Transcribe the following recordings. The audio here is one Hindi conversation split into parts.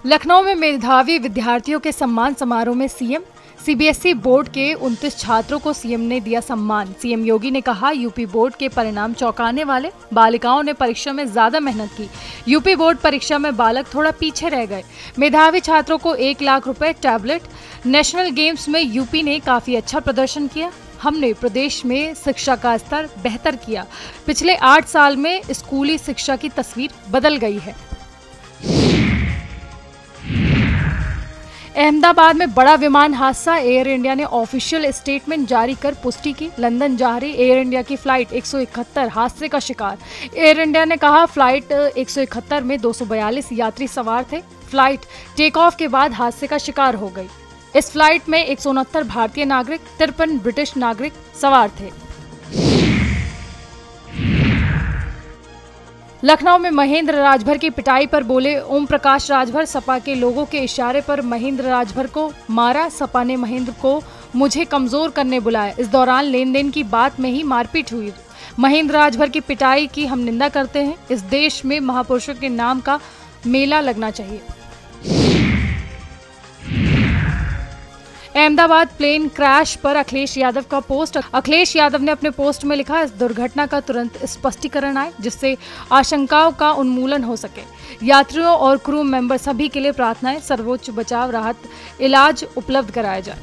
लखनऊ में मेधावी विद्यार्थियों के सम्मान समारोह में सीएम। सीबीएसई बोर्ड के 29 छात्रों को सीएम ने दिया सम्मान। सीएम योगी ने कहा, यूपी बोर्ड के परिणाम चौंकाने वाले। बालिकाओं ने परीक्षा में ज्यादा मेहनत की। यूपी बोर्ड परीक्षा में बालक थोड़ा पीछे रह गए। मेधावी छात्रों को 1 लाख रुपए टैबलेट। नेशनल गेम्स में यूपी ने काफी अच्छा प्रदर्शन किया। हमने प्रदेश में शिक्षा का स्तर बेहतर किया। पिछले 8 साल में स्कूली शिक्षा की तस्वीर बदल गई है। अहमदाबाद में बड़ा विमान हादसा। एयर इंडिया ने ऑफिशियल स्टेटमेंट जारी कर पुष्टि की। लंदन जा रही एयर इंडिया की फ्लाइट 171 हादसे का शिकार। एयर इंडिया ने कहा, फ्लाइट 171 में 242 यात्री सवार थे। फ्लाइट टेक ऑफ के बाद हादसे का शिकार हो गई। इस फ्लाइट में 169 भारतीय नागरिक, 53 ब्रिटिश नागरिक सवार थे। लखनऊ में महेंद्र राजभर की पिटाई पर बोले ओम प्रकाश राजभर। सपा के लोगों के इशारे पर महेंद्र राजभर को मारा। सपा ने महेंद्र को मुझे कमजोर करने बुलाया। इस दौरान लेन देन की बात में ही मारपीट हुई। महेंद्र राजभर की पिटाई की हम निंदा करते हैं। इस देश में महापुरुषों के नाम का मेला लगना चाहिए। अहमदाबाद प्लेन क्रैश पर अखिलेश यादव का पोस्ट। अखिलेश यादव ने अपने पोस्ट में लिखा, इस दुर्घटना का तुरंत स्पष्टीकरण आए जिससे आशंकाओं का उन्मूलन हो सके। यात्रियों और क्रू मेंबर सभी के लिए प्रार्थनाएं। सर्वोच्च बचाव राहत इलाज उपलब्ध कराया जाए।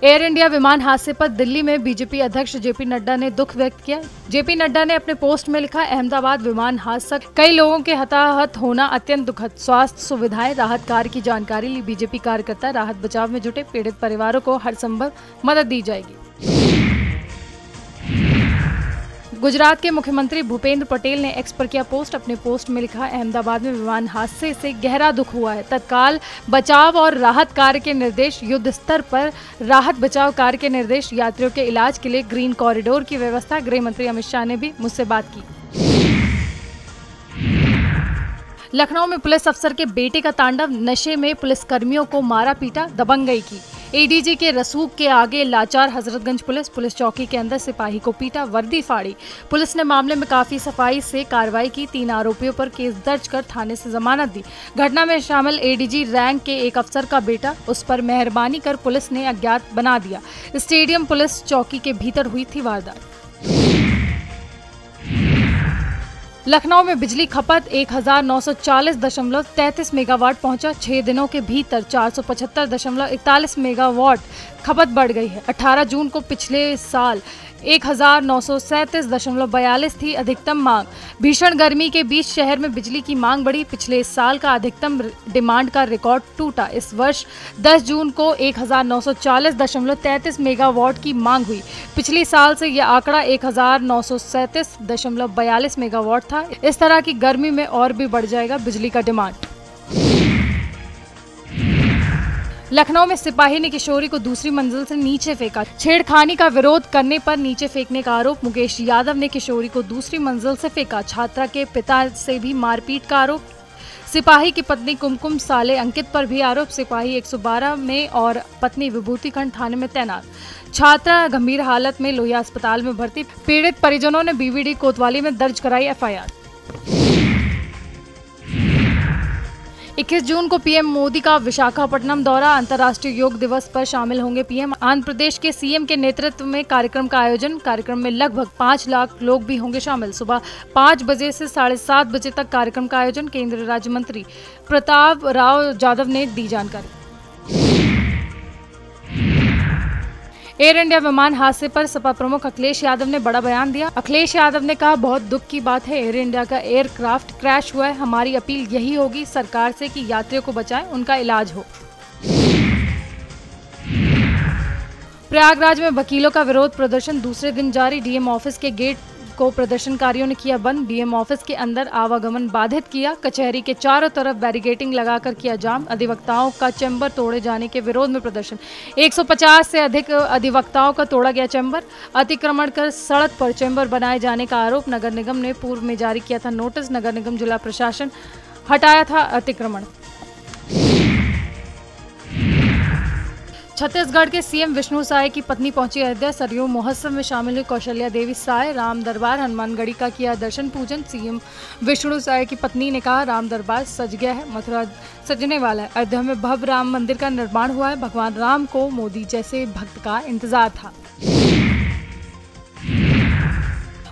एयर इंडिया विमान हादसे पर दिल्ली में बीजेपी अध्यक्ष जेपी नड्डा ने दुख व्यक्त किया। जेपी नड्डा ने अपने पोस्ट में लिखा, अहमदाबाद विमान हादसा, कई लोगों के हताहत होना अत्यंत दुखद। स्वास्थ्य सुविधाएं, राहत कार्य की जानकारी ली। बीजेपी कार्यकर्ता राहत बचाव में जुटे। पीड़ित परिवारों को हर संभव मदद दी जाएगी। गुजरात के मुख्यमंत्री भूपेंद्र पटेल ने एक्स पर किया पोस्ट। अपने पोस्ट में लिखा, अहमदाबाद में विमान हादसे से गहरा दुख हुआ है। तत्काल बचाव और राहत कार्य के निर्देश, युद्ध स्तर पर राहत बचाव कार्य के निर्देश, यात्रियों के इलाज के लिए ग्रीन कॉरिडोर की व्यवस्था। गृह मंत्री अमित शाह ने भी मुझसे बात की। लखनऊ में पुलिस अफसर के बेटे का तांडव। नशे में पुलिसकर्मियों को मारा पीटा, दबंगई की। एडीजी के रसूख के आगे लाचार हजरतगंज पुलिस चौकी के अंदर सिपाही को पीटा, वर्दी फाड़ी। पुलिस ने मामले में काफी सफाई से कार्रवाई की। 3 आरोपियों पर केस दर्ज कर थाने से जमानत दी। घटना में शामिल एडीजी रैंक के एक अफसर का बेटा, उस पर मेहरबानी कर पुलिस ने अज्ञात बना दिया। स्टेडियम पुलिस चौकी के भीतर हुई थी वारदात। लखनऊ में बिजली खपत 1940.33 मेगावाट पहुंचा। 6 दिनों के भीतर 475.41 मेगावाट खपत बढ़ गई है। 18 जून को पिछले साल 1937.42 थी अधिकतम मांग। भीषण गर्मी के बीच शहर में बिजली की मांग बढ़ी। पिछले साल का अधिकतम डिमांड का रिकॉर्ड टूटा। इस वर्ष 10 जून को 1940.33 मेगावाट की मांग हुई। पिछले साल से यह आंकड़ा 1937.42 मेगावाट था। इस तरह की गर्मी में और भी बढ़ जाएगा बिजली का डिमांड। लखनऊ में सिपाही ने किशोरी को दूसरी मंजिल से नीचे फेंका। छेड़खानी का विरोध करने पर नीचे फेंकने का आरोप। मुकेश यादव ने किशोरी को दूसरी मंजिल से फेंका। छात्रा के पिता से भी मारपीट का आरोप। सिपाही की पत्नी कुमकुम साले अंकित पर भी आरोप। सिपाही 112 में और पत्नी विभूतिखंड थाने में तैनात। छात्रा गंभीर हालत में लोहिया अस्पताल में भर्ती। पीड़ित परिजनों ने बीवीडी कोतवाली में दर्ज कराई एफआईआर। 21 जून को पीएम मोदी का विशाखापट्टनम दौरा। अंतर्राष्ट्रीय योग दिवस पर शामिल होंगे पीएम। आंध्र प्रदेश के सीएम के नेतृत्व में कार्यक्रम का आयोजन। कार्यक्रम में लगभग 5 लाख लोग भी होंगे शामिल। सुबह 5 बजे से 7:30 बजे तक कार्यक्रम का आयोजन। केंद्रीय राज्य मंत्री प्रताप राव जाधव ने दी जानकारी। एयर इंडिया विमान हादसे पर सपा प्रमुख अखिलेश यादव ने बड़ा बयान दिया। अखिलेश यादव ने कहा, बहुत दुख की बात है, एयर इंडिया का एयरक्राफ्ट क्रैश हुआ है। हमारी अपील यही होगी सरकार से कि यात्रियों को बचाएं, उनका इलाज हो। प्रयागराज में वकीलों का विरोध प्रदर्शन दूसरे दिन जारी। डीएम ऑफिस के गेट को प्रदर्शनकारियों ने किया बंद। डीएम ऑफिस के अंदर आवागमन बाधित किया। कचहरी के चारों तरफ बैरिकेडिंग लगाकर किया जाम। अधिवक्ताओं का चैम्बर तोड़े जाने के विरोध में प्रदर्शन। 150 से अधिक अधिवक्ताओं का तोड़ा गया चैम्बर। अतिक्रमण कर सड़क पर चैम्बर बनाए जाने का आरोप। नगर निगम ने पूर्व में जारी किया था नोटिस। नगर निगम जिला प्रशासन हटाया था अतिक्रमण। छत्तीसगढ़ के सीएम विष्णु साय की पत्नी पहुंची अयोध्या। सरयू महोत्सव में शामिल हुई कौशल्या देवी साय। राम दरबार हनुमानगढ़ी का किया दर्शन पूजन। सीएम विष्णु साय की पत्नी ने कहा, राम दरबार सज गया है, मथुरा सजने वाला है। अयोध्या में भव्य राम मंदिर का निर्माण हुआ है। भगवान राम को मोदी जैसे भक्त का इंतजार था।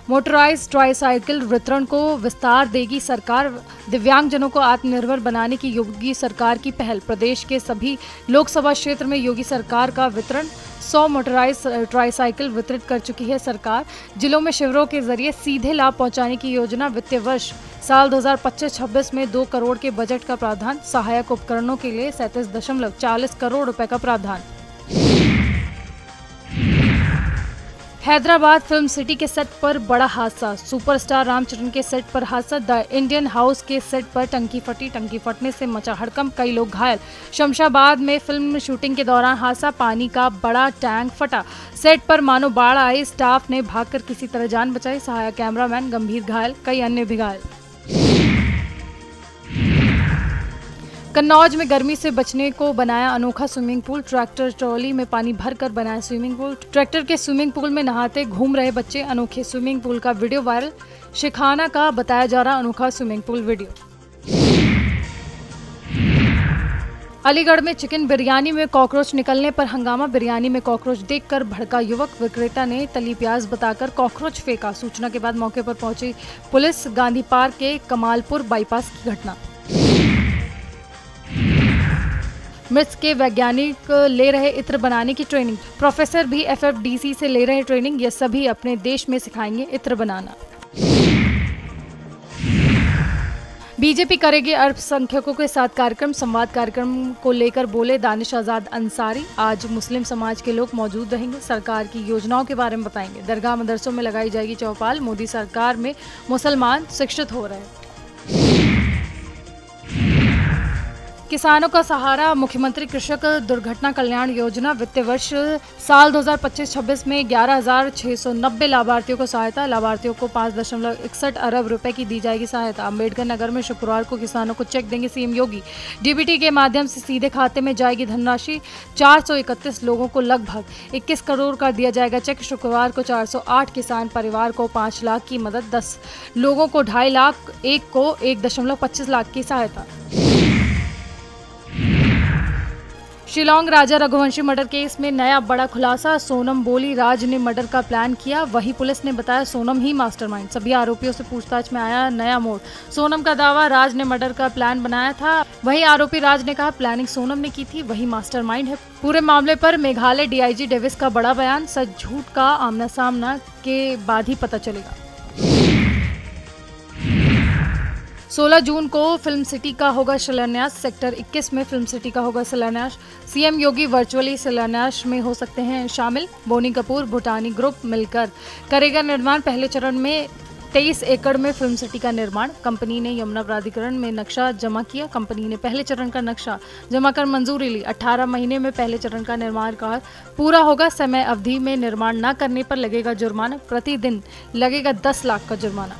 मोटराइज्ड ट्राईसाइकिल वितरण को विस्तार देगी सरकार। दिव्यांगजनों को आत्मनिर्भर बनाने की योगी सरकार की पहल। प्रदेश के सभी लोकसभा क्षेत्र में योगी सरकार का वितरण। 100 मोटराइज्ड ट्राईसाइकिल वितरित कर चुकी है सरकार। जिलों में शिविरों के जरिए सीधे लाभ पहुंचाने की योजना। वित्तीय वर्ष साल 2025-26 में 2 करोड़ के बजट का प्रावधान। सहायक उपकरणों के लिए 37.40 करोड़ रुपए का प्रावधान। हैदराबाद फिल्म सिटी के सेट पर बड़ा हादसा। सुपरस्टार रामचरण के सेट पर हादसा। द इंडियन हाउस के सेट पर टंकी फटी। टंकी फटने से मचा हड़कंप, कई लोग घायल। शमशाबाद में फिल्म शूटिंग के दौरान हादसा। पानी का बड़ा टैंक फटा। सेट पर मानो बाढ़ आई। स्टाफ ने भागकर किसी तरह जान बचाई। सहायक कैमरामैन गंभीर घायल, कई अन्य भी घायल। कन्नौज में गर्मी से बचने को बनाया अनोखा स्विमिंग पूल। ट्रैक्टर ट्रॉली में पानी भरकर बनाया स्विमिंग पूल। ट्रैक्टर के स्विमिंग पूल में नहाते घूम रहे बच्चे। अनोखे स्विमिंग पूल का वीडियो वायरल। शिखाना का बताया जा रहा अनोखा स्विमिंग पूल वीडियो। अलीगढ़ में चिकन बिरयानी में कॉकरोच निकलने पर हंगामा। बिरयानी में कॉकरोच देखकर भड़का युवक। विक्रेता ने तली प्याज बताकर कॉकरोच फेंका। सूचना के बाद मौके पर पहुंची पुलिस। गांधी पार्क के कमालपुर बाईपास की घटना। मिर्च के वैज्ञानिक ले रहे इत्र बनाने की ट्रेनिंग। प्रोफेसर भी FFDC से ले रहे ट्रेनिंग। ये सभी अपने देश में सिखाएंगे इत्र बनाना। बीजेपी करेगी अल्पसंख्यकों के साथ कार्यक्रम। संवाद कार्यक्रम को लेकर बोले दानिश आजाद अंसारी। आज मुस्लिम समाज के लोग मौजूद रहेंगे। सरकार की योजनाओं के बारे में बताएंगे। दरगाह मदरसों में लगाई जाएगी चौपाल। मोदी सरकार में मुसलमान शिक्षित हो रहे हैं। किसानों का सहारा। मुख्यमंत्री कृषक दुर्घटना कल्याण योजना। वित्तीय वर्ष साल 2025-26 में 11,690 लाभार्थियों को सहायता। लाभार्थियों को 5.61 अरब रुपए की दी जाएगी सहायता। अम्बेडकर नगर में शुक्रवार को किसानों को चेक देंगे सीएम योगी। डीबीटी के माध्यम से सीधे खाते में जाएगी धनराशि। 431 लोगों को लगभग 21 करोड़ का दिया जाएगा चेक। शुक्रवार को 408 किसान परिवार को 5 लाख की मदद। 10 लोगों को 2.5 लाख, एक को 1.25 लाख की सहायता। शिलांग राजा रघुवंशी मर्डर केस में नया बड़ा खुलासा। सोनम बोली राज ने मर्डर का प्लान किया। वही पुलिस ने बताया सोनम ही मास्टरमाइंड। सभी आरोपियों से पूछताछ में आया नया मोड़। सोनम का दावा राज ने मर्डर का प्लान बनाया था। वही आरोपी राज ने कहा प्लानिंग सोनम ने की थी, वही मास्टरमाइंड है। पूरे मामले पर मेघालय DIG डेविस का बड़ा बयान। सच झूठ का आमना सामना के बाद ही पता चलेगा। 16 जून को फिल्म सिटी का होगा शिलान्यास। सेक्टर 21 में फिल्म सिटी का होगा शिलान्यास। सीएम योगी वर्चुअली शिलान्यास में हो सकते हैं शामिल। बोनी कपूर भूटानी ग्रुप मिलकर करेगा निर्माण। पहले चरण में 23 एकड़ में फिल्म सिटी का निर्माण। कंपनी ने यमुना प्राधिकरण में नक्शा जमा किया। कंपनी ने पहले चरण का नक्शा जमा कर मंजूरी ली। 18 महीने में पहले चरण का निर्माण कार्य पूरा होगा। समय अवधि में निर्माण न करने पर लगेगा जुर्माना। प्रतिदिन लगेगा 10 लाख का जुर्माना।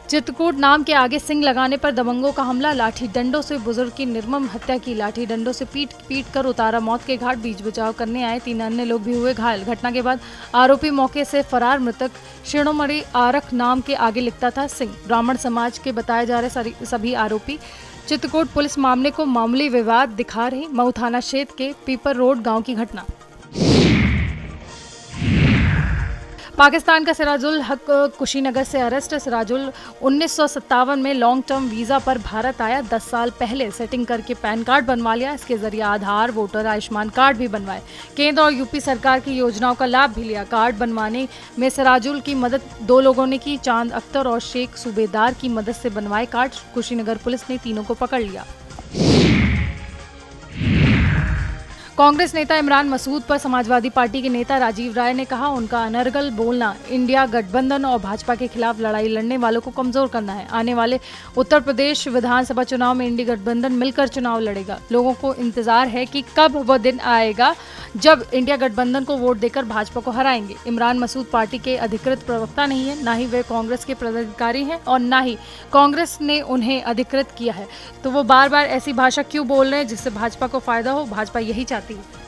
चित्रकूट नाम के आगे सिंह लगाने पर दबंगों का हमला। लाठी डंडों से बुजुर्ग की निर्मम हत्या की। लाठी डंडों से पीट कर उतारा मौत के घाट। बीच बचाव करने आए 3 अन्य लोग भी हुए घायल। घटना के बाद आरोपी मौके से फरार। मृतक शिरोमणि आरख नाम के आगे लिखता था सिंह। ब्राह्मण समाज के बताए जा रहे सभी आरोपी। चित्रकूट पुलिस मामले को मामूली विवाद दिखा रही। मऊ थाना क्षेत्र के पीपर रोड गाँव की घटना। पाकिस्तान का सिराजुल हक कुशीनगर से अरेस्ट। सिराजुल 1957 में लॉन्ग टर्म वीजा पर भारत आया। 10 साल पहले सेटिंग करके पैन कार्ड बनवा लिया। इसके जरिए आधार, वोटर, आयुष्मान कार्ड भी बनवाए। केंद्र और यूपी सरकार की योजनाओं का लाभ भी लिया। कार्ड बनवाने में सिराजुल की मदद 2 लोगों ने की। चांद अख्तर और शेख सूबेदार की मदद से बनवाए कार्ड। कुशीनगर पुलिस ने तीनों को पकड़ लिया। कांग्रेस नेता इमरान मसूद पर समाजवादी पार्टी के नेता राजीव राय ने कहा, उनका अनर्गल बोलना इंडिया गठबंधन और भाजपा के खिलाफ लड़ाई लड़ने वालों को कमजोर करना है। आने वाले उत्तर प्रदेश विधानसभा चुनाव में इंडिया गठबंधन मिलकर चुनाव लड़ेगा। लोगों को इंतजार है कि कब वह दिन आएगा जब इंडिया गठबंधन को वोट देकर भाजपा को हराएंगे। इमरान मसूद पार्टी के अधिकृत प्रवक्ता नहीं है, न ही वे कांग्रेस के पदाधिकारी हैं और न ही कांग्रेस ने उन्हें अधिकृत किया है। तो वो बार बार ऐसी भाषा क्यों बोल रहे हैं जिससे भाजपा को फायदा हो? भाजपा यही चाहती है।